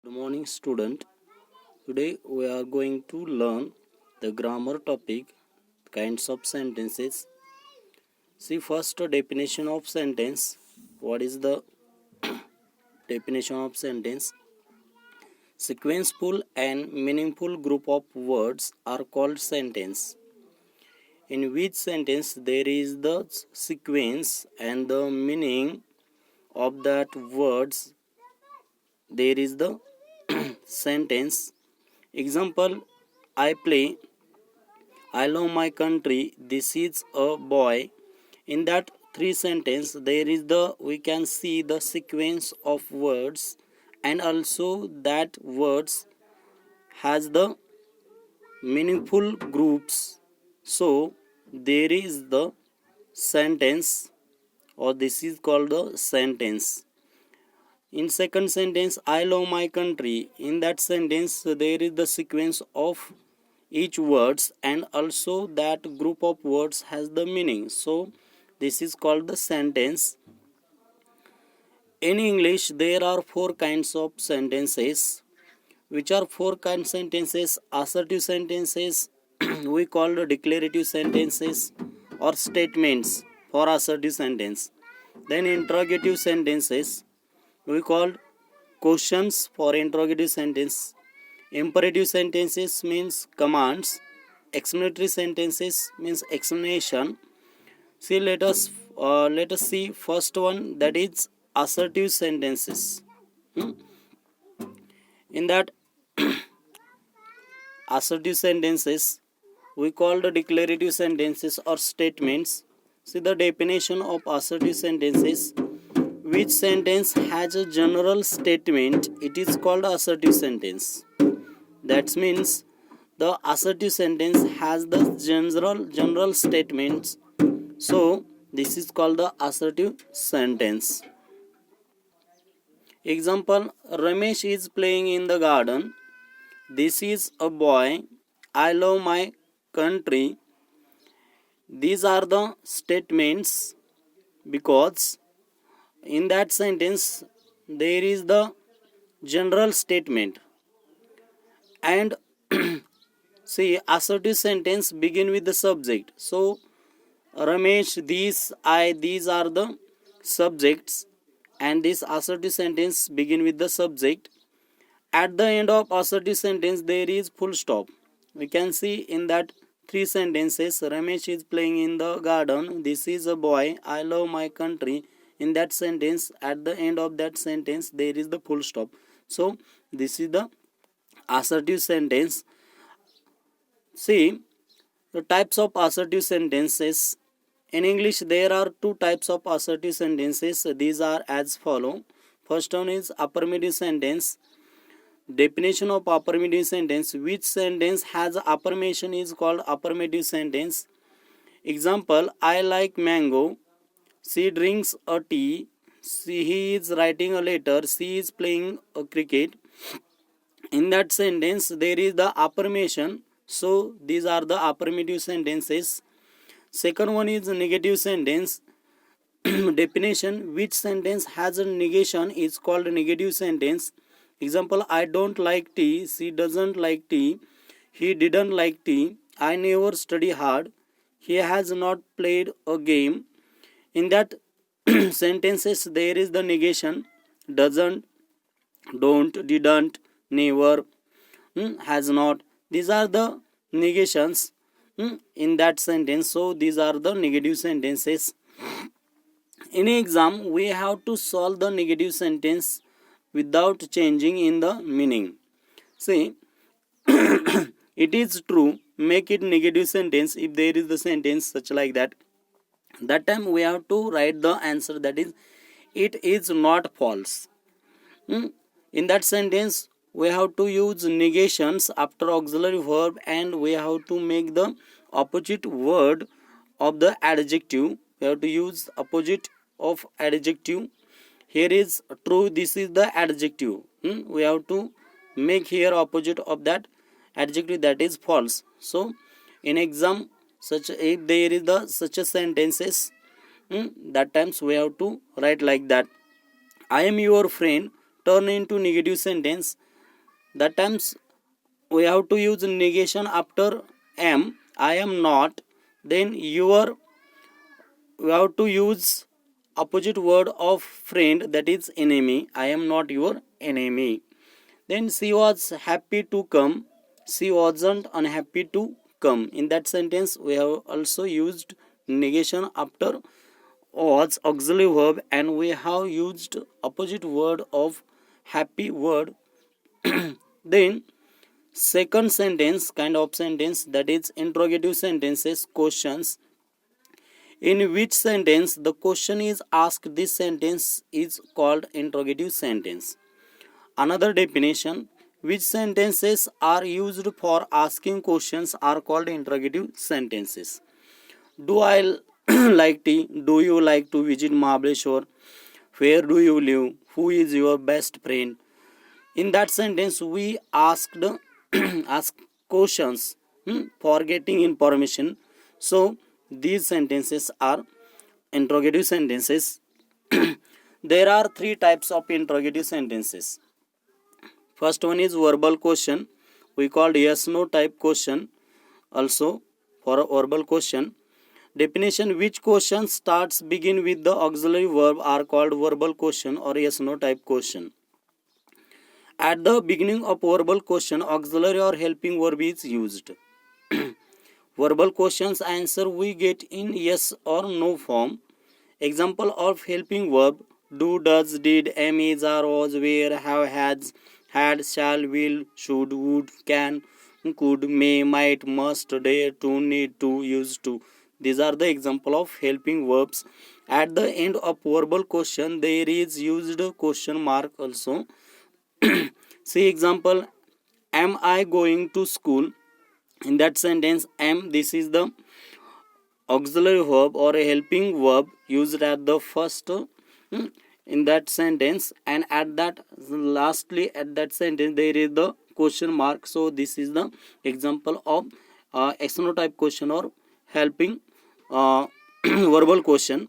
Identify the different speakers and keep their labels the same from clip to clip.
Speaker 1: Good morning, student. Today we are going to learn the grammar topic, kinds of sentences. See first definition of sentence. What is the definition of sentence? Sequenceful and meaningful group of words are called sentence. In which sentence there is the sequence and the meaning of that words, there is the sentence. Example, I play, I love my country, this is a boy. In that three sentence there is we can see the sequence of words, and also that words has the meaningful groups. So there is the sentence, or this is called the sentence. In second sentence, I love my country. In that sentence there is the sequence of each words, and also that group of words has the meaning. So this is called the sentence. In English there are four kinds of sentences. Which are four kinds of sentences? Assertive sentences we call the declarative sentences or statements for assertive sentence. Then interrogative sentences we call questions for interrogative sentence. Imperative sentences means commands. Explanatory sentences means explanation. See, let us see first one, that is assertive sentences. In that assertive sentences we call the declarative sentences or statements. See the definition of assertive sentences. Which sentence has a general statement, it is called assertive sentence. That means the assertive sentence has the general statements. So this is called the assertive sentence. Example, Ramesh is playing in the garden. This is a boy. I love my country. These are the statements because in that sentence there is the general statement. And see, assertive sentence begin with the subject. So Ramesh, these are the subjects, and this assertive sentence begin with the subject. At the end of assertive sentence there is full stop. We can see in that three sentences, Ramesh is playing in the garden, this is a boy, I love my country. In that sentence, at the end of that sentence there is the full stop. So this is the assertive sentence. See the types of assertive sentences. In English there are two types of assertive sentences. These are as follow. First one is affirmative sentence. Definition of affirmative sentence. Which sentence has affirmation is called affirmative sentence. Example, I like mango. She drinks a tea. He is writing a letter. She is playing a cricket. In that sentence there is the affirmation. So these are the affirmative sentences. Second one is negative sentence. Definition, which sentence has a negation is called negative sentence. Example, I don't like tea. She doesn't like tea. He didn't like tea. I never study hard. He has not played a game. In that sentences there is the negation. Doesn't, don't, didn't, never, has not. These are the negations in that sentence. So these are the negative sentences. In exam we have to solve the negative sentence without changing in the meaning. See, it is true, make it negative sentence if there is the sentence such like that. That time we have to write the answer, that is, it is not false. In that sentence we have to use negations after auxiliary verb, and we have to make the opposite word of the adjective. We have to use opposite of adjective. Here is true, this is the adjective. We have to make here opposite of that adjective, that is false. So in exam, such if there is the such a sentences, that times we have to write like that. I am your friend turn into negative sentence. That times we have to use negation after am. I am not. Then your, we have to use opposite word of friend, that is enemy. I am not your enemy. Then she was happy to come. She wasn't unhappy to come. In that sentence, we have also used negation after was auxiliary verb, and we have used opposite word of happy word. Then second sentence, kind of sentence, that is interrogative sentences, questions. In which sentence the question is asked, this sentence is called interrogative sentence. Another definition, which sentences are used for asking questions are called interrogative sentences. Do I like tea? Do you like to visit Mahabaleshwar? Where do you live? Who is your best friend? In that sentence, we asked ask questions for getting information. So these sentences are interrogative sentences. There are three types of interrogative sentences. First one is verbal question. We called yes no type question also for a verbal question. Definition, which question starts begin with the auxiliary verb are called verbal question or yes no type question. At the beginning of verbal question, auxiliary or helping verb is used. Verbal questions answer we get in yes or no form. Example of helping verb: do, does, did, am, is, are, was, were, have, has, had, shall, will, should, would, can, could, may, might, must, dare, to, need to, used to. These are the example of helping verbs. At the end of verbal question, there is used question mark also. See example, am I going to school? In that sentence, am, this is the auxiliary verb or a helping verb used at the first in that sentence, and at that lastly at that sentence there is the question mark. So this is the example of external type question or helping verbal question.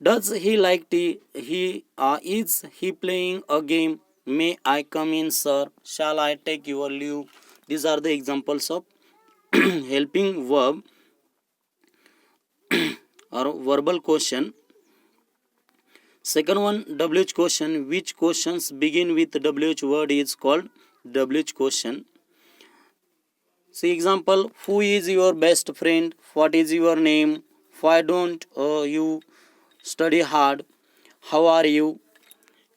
Speaker 1: Does he like tea? Is he playing a game? May I come in, sir? Shall I take your leave? These are the examples of helping verb or verbal question. Second one, WH question. Which questions begin with WH word is called WH question. See example, who is your best friend? What is your name? Why don't you study hard? How are you?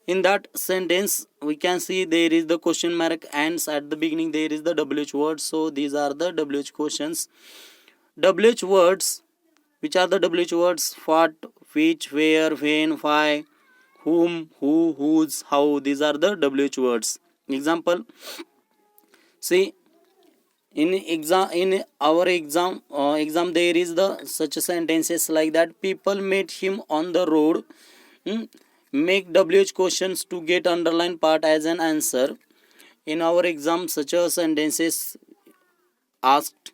Speaker 1: In that sentence, we can see there is the question mark and at the beginning there is the WH word. So these are the WH questions. WH words, which are the WH words? What, which, where, when, why, whom, who, whose, how. These are the WH words. Example, see in our exam there is the such sentences like that. People met him on the road. Make WH questions to get underlined part as an answer. In our exam such a sentences asked.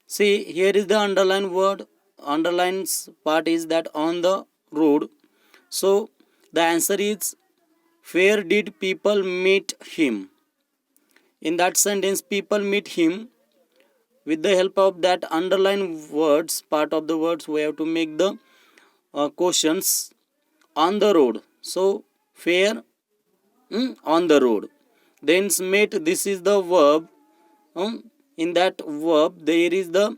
Speaker 1: See here is the underline word. Underlines part is that on the road. So the answer is, where did people meet him? In that sentence, people meet him. With the help of that underline words, part of the words, we have to make the questions on the road. So where? On the road. Then met, this is the verb. In that verb there is the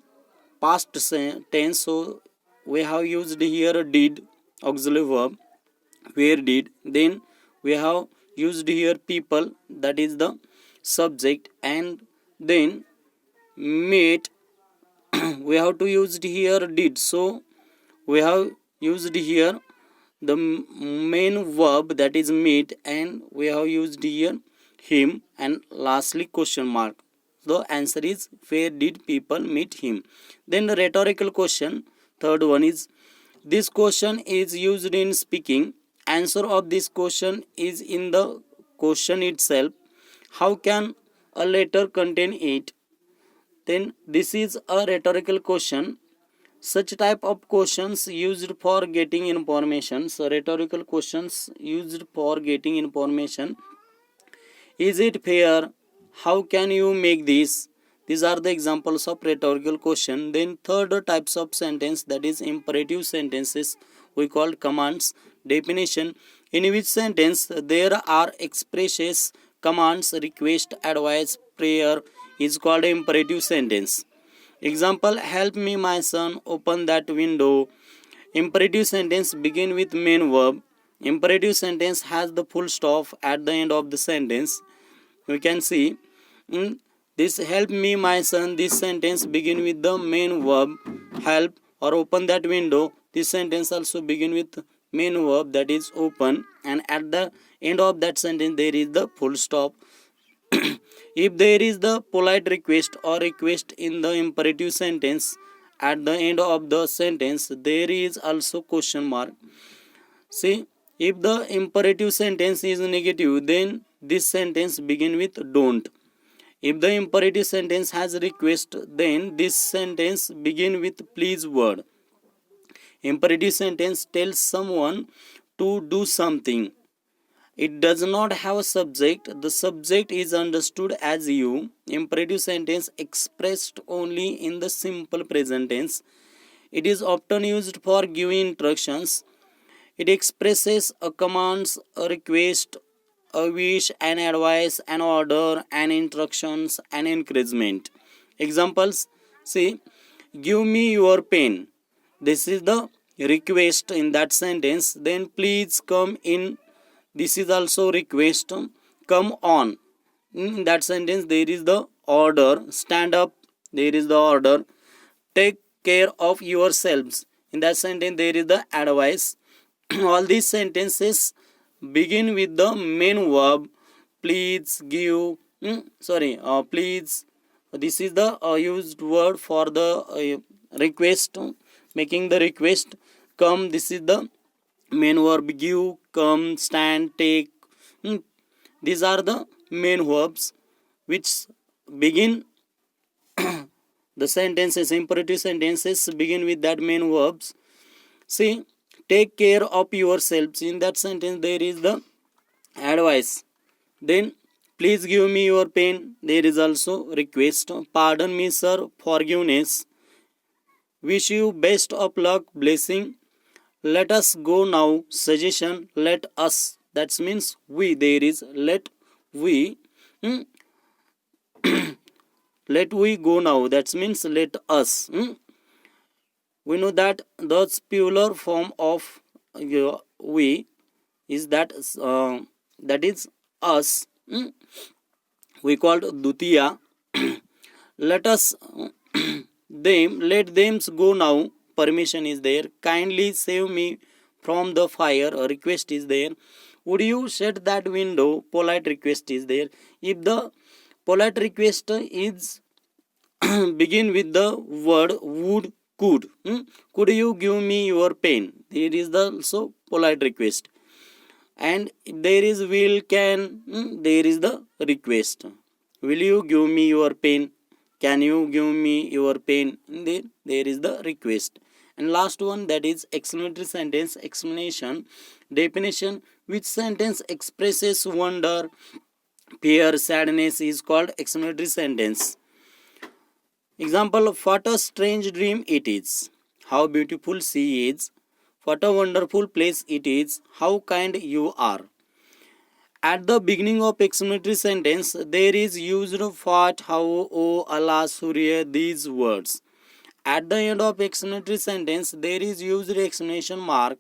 Speaker 1: past tense. So we have used here did, auxiliary verb. Where did? Then we have used here people, that is the subject, and then meet we have to use here did. So we have used here the main verb, that is meet, and we have used here him, and lastly question mark. The answer is, where did people meet him? Then the rhetorical question, third one is, this question is used in speaking. Answer of this question is in the question itself. How can a letter contain it? Then this is a rhetorical question. Such type of questions used for getting information. So rhetorical questions used for getting information. Is it fair? How can you make this? These are the examples of rhetorical question. Then third types of sentence, that is imperative sentences, we call commands. Definition: in which sentence there are expressions, commands, request, advice, prayer is called imperative sentence. Example: help me my son open that window. Imperative sentence begin with main verb. Imperative sentence has the full stop at the end of the sentence. We can see this help me my son, this sentence begin with the main verb help, or open that window, this sentence also begin with main verb, that is open, and at the end of that sentence there is the full stop. If there is the polite request or request in the imperative sentence, at the end of the sentence there is also question mark. See, if the imperative sentence is negative, then this sentence begin with don't. If the imperative sentence has request, then this sentence begin with please word. Imperative sentence tells someone to do something. It does not have a subject. The subject is understood as you. Imperative sentence expressed only in the simple present tense. It is often used for giving instructions. It expresses a command, a request, a wish, an advice, an order, an instructions, an encouragement. Examples: see, give me your pen. This is the request in that sentence. Then please come in. This is also request. Come on. In that sentence there is the order. Stand up. There is the order. Take care of yourselves. In that sentence there is the advice. All these sentences begin with the main verb please, give, please. This is the used word for the request, making the request. Come, this is the main verb. Give, come, stand, take. These are the main verbs which begin the sentences. Imperative sentences begin with that main verbs. See, take care of yourselves. In that sentence there is the advice. Then please give me your pen. There is also request. Pardon me sir, forgiveness. Wish you best of luck, blessing. Let us go now, suggestion. Let us, that means we. There is let we. Let we go now, that means let us. We know that the plural form of we is that is us. We called dutiya. Let us let them go now. Permission is there. Kindly save me from the fire. A request is there. Would you shut that window? Polite request is there. If the polite request is begin with the word would, could. Could you give me your pen? There is the also polite request. And if there is will, can, there is the request. Will you give me your pen? Can you give me your pen? There is the request. And last one, that is exclamatory sentence. Explanation. Definition: which sentence expresses wonder, fear, sadness is called exclamatory sentence. Example: what a strange dream it is. How beautiful she is. What a wonderful place it is. How kind you are. At the beginning of exclamatory sentence, there is used what, how, oh, Allah, Surya, these words. At the end of exclamatory sentence, there is used exclamation mark.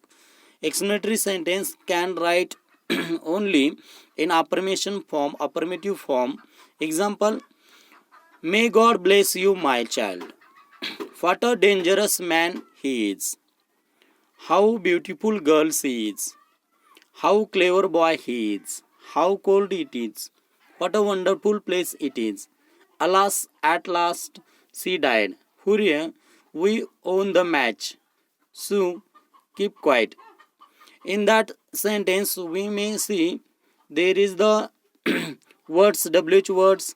Speaker 1: Exclamatory sentence can write only in affirmative form. Example: may God bless you, my child. What a dangerous man he is. How beautiful girl she is. How clever boy he is. How cold it is. What a wonderful place it is. Alas, at last she died. Hurry, we won the match. So, keep quiet. In that sentence, we may see there is the words, WH words,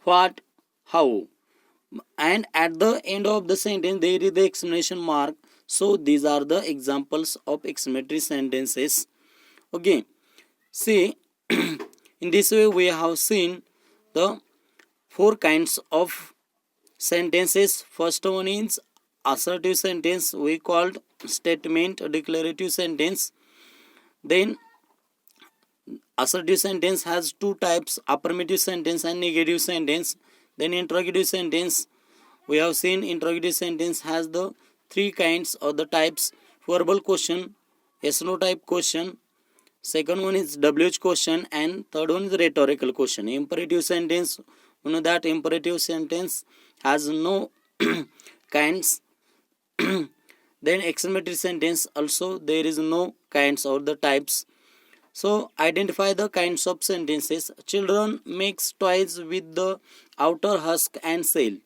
Speaker 1: what, how. And at the end of the sentence, there is the exclamation mark. So, these are the examples of exclamatory sentences. Okay. See, In this way we have seen the four kinds of sentences. First one is assertive sentence, we called statement, declarative sentence. Then assertive sentence has two types, affirmative sentence and negative sentence. Then interrogative sentence, we have seen interrogative sentence has the three kinds or the types: verbal question, yes no type question, second one is WH question, and third one is rhetorical question. Imperative sentence, you know that imperative sentence has no kinds. Then exclamatory sentence also there is no kinds or the types. So identify the kinds of sentences. Children makes toys with the outer husk and shell.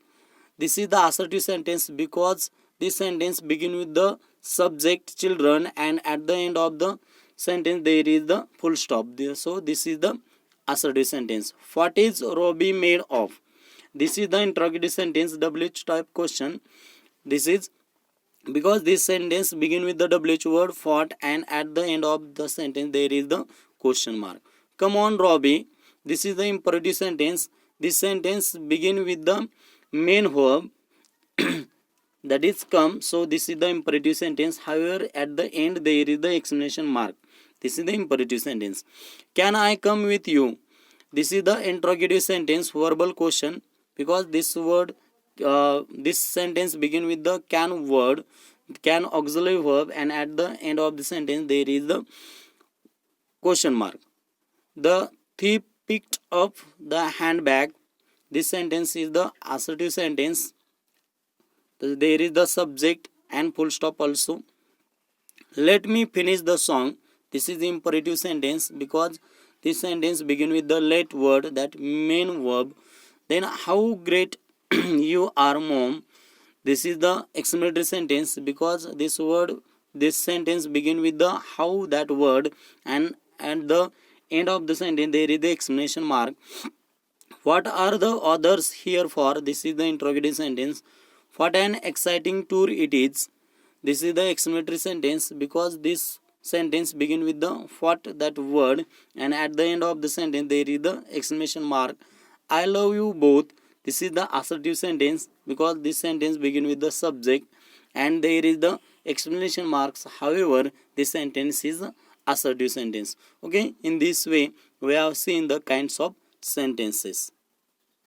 Speaker 1: This is the assertive sentence because this sentence begin with the subject children and at the end of the sentence there is the full stop. So this is the assertive sentence. What is Robbie made of? This is the interrogative sentence, WH type question. This is because this sentence begin with the WH word what and at the end of the sentence there is the question mark. Come on Robbie, this is the imperative sentence. This sentence begin with the main verb that is come, so this is the imperative sentence. However at the end there is the exclamation mark. This is the imperative sentence. Can I come with you? This is the interrogative sentence, verbal question, because this word this sentence begin with the can word, can auxiliary verb, and at the end of the sentence there is the question mark. The thief picked up the handbag. This sentence is the assertive sentence. There is the subject and full stop also. Let me finish the song. This is the imperative sentence because this sentence begin with the let word, that main verb. Then how great you are mom. This is the exclamatory sentence because this sentence begin with the how, that word, and at the end of the sentence there is the exclamation mark. What are the others here for? This is the interrogative sentence. What an exciting tour it is. This is the exclamatory sentence because this sentence begin with the what, that word, and at the end of the sentence there is the exclamation mark. I love you both. This is the assertive sentence because this sentence begin with the subject and there is the exclamation marks. However this sentence is assertive sentence. Okay, in this way we have seen the kinds of sentences.